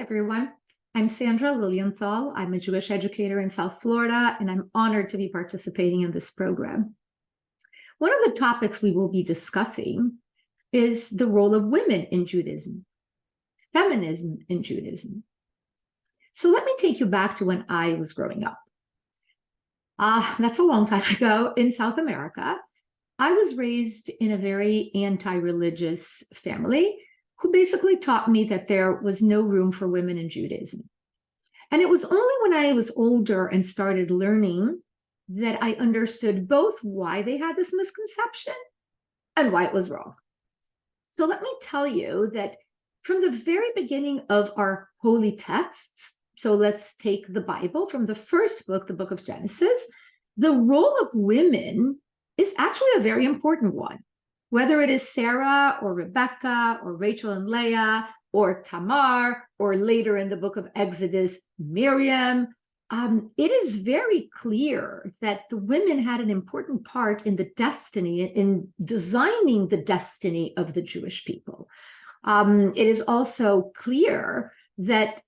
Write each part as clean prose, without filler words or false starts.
everyone. I'm Sandra Lilienthal. I'm a Jewish educator in South Florida, and I'm honored to be participating in this program. One of the topics we will be discussing is the role of women in Judaism, feminism in Judaism. So let me take you back to when I was growing up. That's a long time ago in South America. I was raised in a very anti-religious family who basically taught me that there was no room for women in Judaism. And it was only when I was older and started learning that I understood both why they had this misconception and why it was wrong. So let me tell you that from the very beginning of our holy texts, so let's take the Bible from the first book, the book of Genesis, the role of women is actually a very important one. Whether it is Sarah or Rebecca or Rachel and Leah or Tamar, or later in the book of Exodus, Miriam, it is very clear that the women had an important part in the destiny, in designing the destiny of the Jewish people. It is also clear that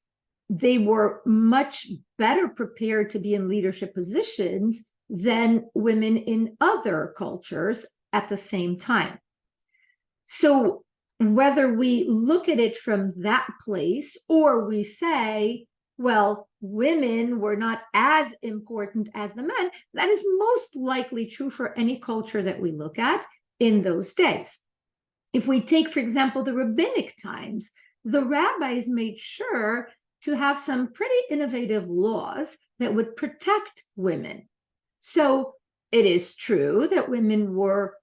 they were much better prepared to be in leadership positions than women in other cultures at the same time. So whether we look at it from that place or we say, well, women were not as important as the men, that is most likely true for any culture that we look at in those days. If we take, for example, the rabbinic times, the rabbis made sure to have some pretty innovative laws that would protect women. So it is true that women were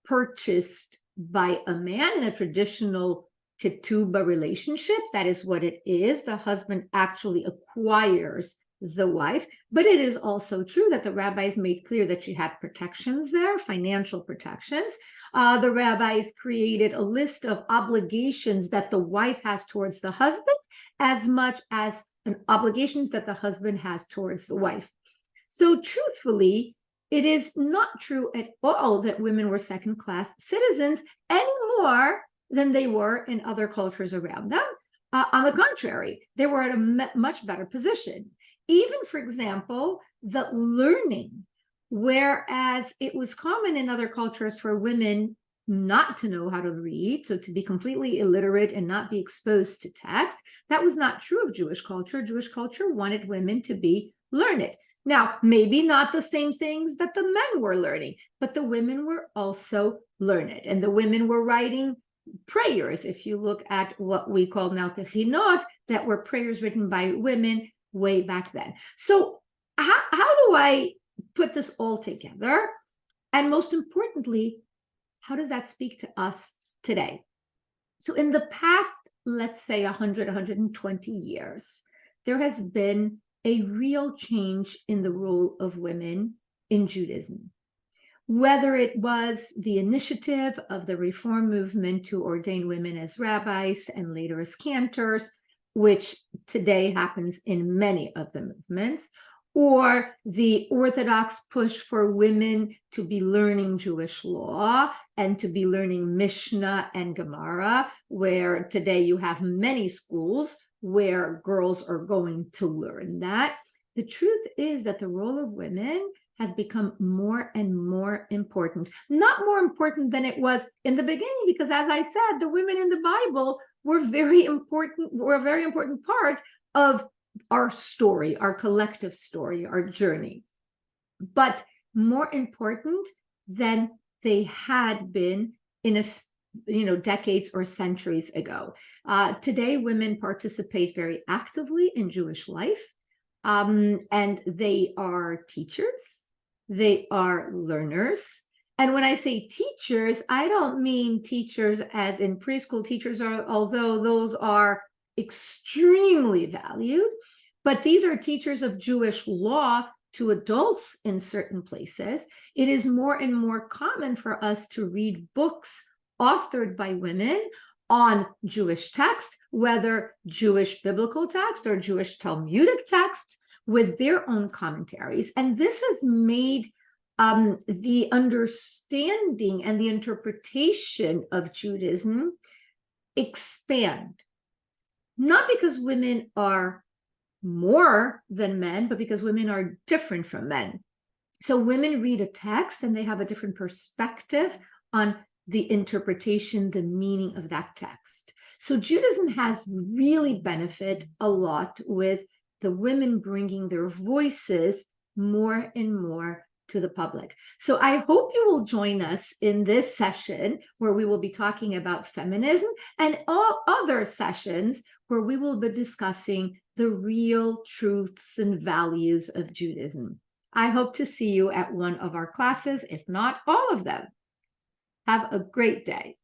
purchased by a man in a traditional ketubah relationship. That is what it is. The husband actually acquires the wife. But it is also true that the rabbis made clear that she had protections there, financial protections. The rabbis created a list of obligations that the wife has towards the husband, as much as obligations that the husband has towards the wife. So truthfully, it is not true at all that women were second-class citizens any more than they were in other cultures around them. On the contrary, they were at a much better position. Even, for example, the learning, whereas it was common in other cultures for women not to know how to read, so to be completely illiterate and not be exposed to text, that was not true of Jewish culture. Jewish culture wanted women to be learned. Now, maybe not the same things that the men were learning, but the women were also learned, and the women were writing prayers. If you look at what we call now tefillot, that were prayers written by women way back then. So how do I put this all together? And most importantly, how does that speak to us today? So in the past, let's say 100, 120 years, there has been a real change in the role of women in Judaism. Whether it was the initiative of the Reform movement to ordain women as rabbis and later as cantors, which today happens in many of the movements, or the Orthodox push for women to be learning Jewish law and to be learning Mishnah and Gemara, where today you have many schools where girls are going to learn that. The truth is that the role of women has become more and more important. Not more important than it was in the beginning, because as I said, the women in the Bible were a very important part of our story, our collective story, our journey. But more important than they had been in decades or centuries ago. Today, women participate very actively in Jewish life, and they are teachers, they are learners. And when I say teachers, I don't mean teachers as in preschool teachers, although those are extremely valued, but these are teachers of Jewish law to adults in certain places. It is more and more common for us to read books authored by women on Jewish text, whether Jewish biblical text or Jewish Talmudic texts, with their own commentaries. And this has made the understanding and the interpretation of Judaism expand. not because women are more than men, but because women are different from men. So women read a text and they have a different perspective on the interpretation, the meaning of that text. So Judaism has really benefited a lot with the women bringing their voices more and more to the public. So I hope you will join us in this session where we will be talking about feminism, and all other sessions where we will be discussing the real truths and values of Judaism. I hope to see you at one of our classes, if not all of them. Have a great day.